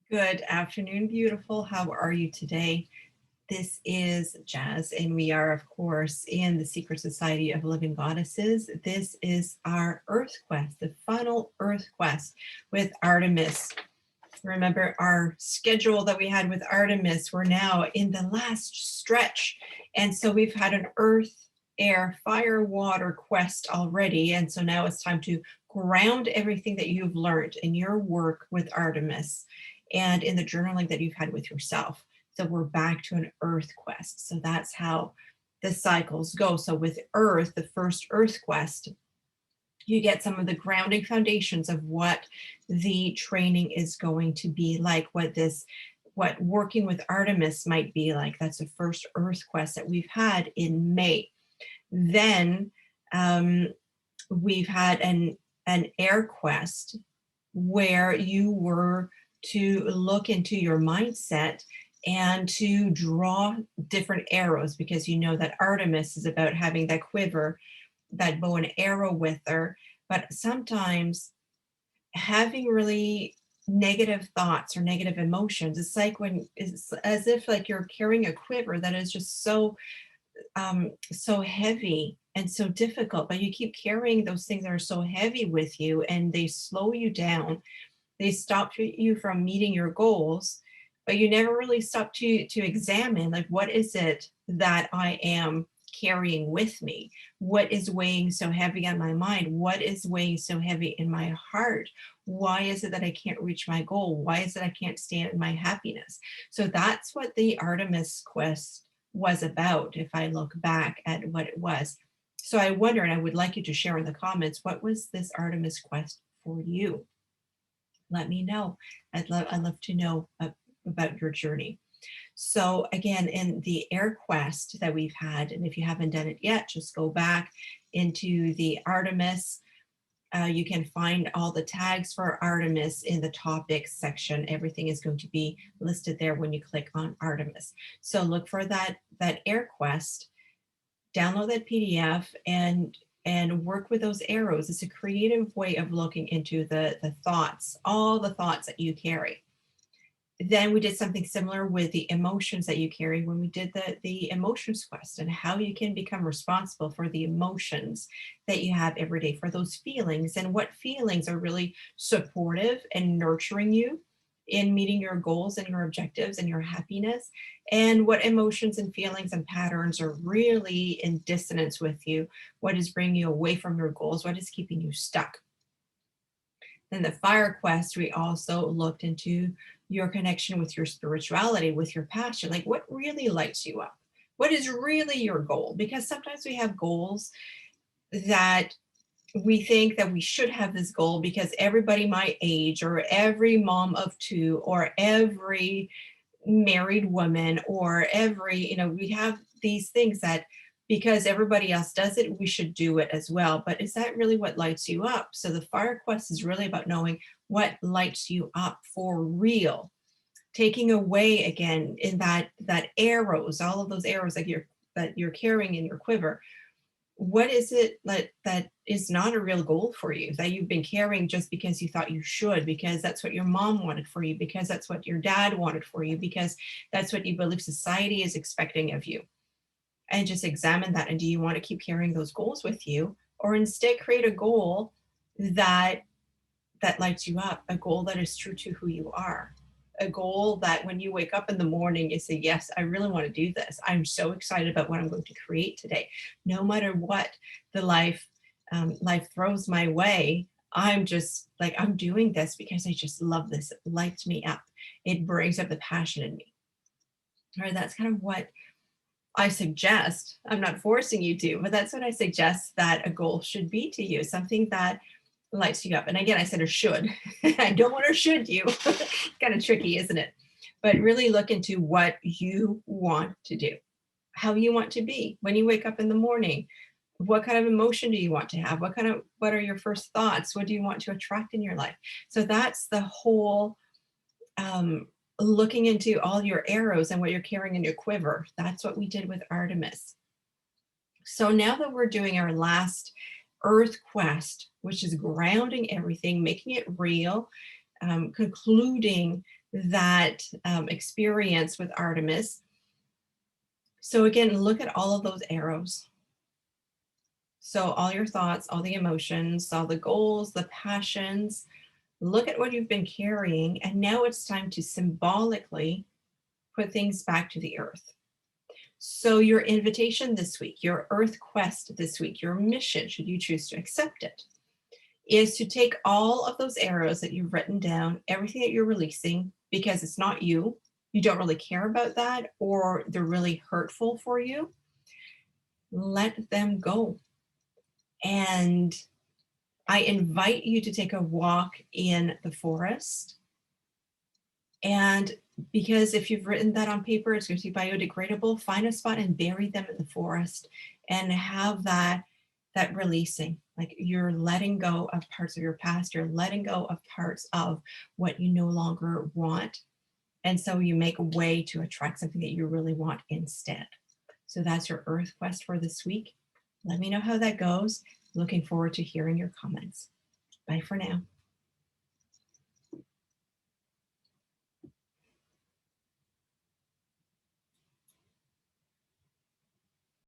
Good afternoon, beautiful. How are you today? This is Jazz, and we are, of course, in the Secret Society of Living Goddesses. This is our Earth Quest, the final Earth Quest with Artemis. Remember our schedule that we had with Artemis. We're now in the last stretch. And so we've had an Earth, Air, Fire, Water quest already. And so now it's time to ground everything that you've learned in your work with Artemis and in the journaling that you've had with yourself. So we're back to an Earth quest. So that's how the cycles go. So with Earth, the first Earth quest, you get some of the grounding foundations of what the training is going to be like, what working with Artemis might be like. That's the first Earth quest that we've had in May. Then we've had an air quest where you were to look into your mindset and to draw different arrows, because you know that Artemis is about having that quiver, that bow and arrow with her. But sometimes having really negative thoughts or negative emotions, it's like when it's as if like you're carrying a quiver that is just so heavy and so difficult, but you keep carrying those things that are so heavy with you, and they slow you down. They stop you from meeting your goals, but you never really stop to examine, like, what is it that I am carrying with me? What is weighing so heavy on my mind? What is weighing so heavy in my heart? Why is it that I can't reach my goal? Why is it I can't stand in my happiness? So that's what the Artemis quest was about, if I look back at what it was. So I wonder, and I would like you to share in the comments, what was this Artemis quest for you? Let me know. I'd love to know about your journey. So again, in the air quest that we've had, and if you haven't done it yet, just go back into the Artemis. You can find all the tags for Artemis in the topics section. Everything is going to be listed there when you click on Artemis. So look for that air quest, download that PDF, and work with those arrows. It's a creative way of looking into the thoughts, all the thoughts that you carry. Then we did something similar with the emotions that you carry when we did the emotions quest, and how you can become responsible for the emotions that you have every day, for those feelings, and what feelings are really supportive and nurturing you in meeting your goals and your objectives and your happiness, and what emotions and feelings and patterns are really in dissonance with you, what is bringing you away from your goals, what is keeping you stuck. In the fire quest, we also looked into your connection with your spirituality, with your passion, like what really lights you up, what is really your goal. Because sometimes we have goals that we think that we should have this goal because everybody my age, or every mom of two, or every married woman, or every, we have these things that because everybody else does it, we should do it as well. But is that really what lights you up? So the fire quest is really about knowing what lights you up for real, taking away again in that arrows, all of those arrows that you're carrying in your quiver. What is it that is not a real goal for you, that you've been carrying just because you thought you should, because that's what your mom wanted for you, because that's what your dad wanted for you, because that's what you believe society is expecting of you? And just examine that. And do you want to keep carrying those goals with you, or instead create a goal that lights you up, a goal that is true to who you are, a goal that when you wake up in the morning, you say, yes, I really want to do this. I'm so excited about what I'm going to create today. No matter what the life throws my way, I'm just like, I'm doing this because I just love this. It lights me up. It brings up the passion in me. All right, that's kind of what I suggest. I'm not forcing you to, but that's what I suggest that a goal should be to you, something that lights you up. And again, I said a should. I don't want to should you. Kind of tricky, isn't it? But really look into what you want to do, how you want to be when you wake up in the morning. What kind of emotion do you want to have? What are your first thoughts? What do you want to attract in your life? So that's the whole looking into all your arrows and what you're carrying in your quiver. That's what we did with Artemis. So now that we're doing our last Earth quest, which is grounding everything, making it real, concluding that experience with Artemis. So again, look at all of those arrows. So all your thoughts, all the emotions, all the goals, the passions, look at what you've been carrying. And now it's time to symbolically put things back to the earth. So your invitation this week, your earth quest this week, your mission, should you choose to accept it, is to take all of those arrows that you've written down, everything that you're releasing, because it's not you, you don't really care about that, or they're really hurtful for you, let them go. And I invite you to take a walk in the forest. And because if you've written that on paper, it's going to be biodegradable, find a spot and bury them in the forest and have that releasing. Like you're letting go of parts of your past, you're letting go of parts of what you no longer want. And so you make a way to attract something that you really want instead. So that's your Earth Quest for this week. Let me know how that goes. Looking forward to hearing your comments. Bye for now.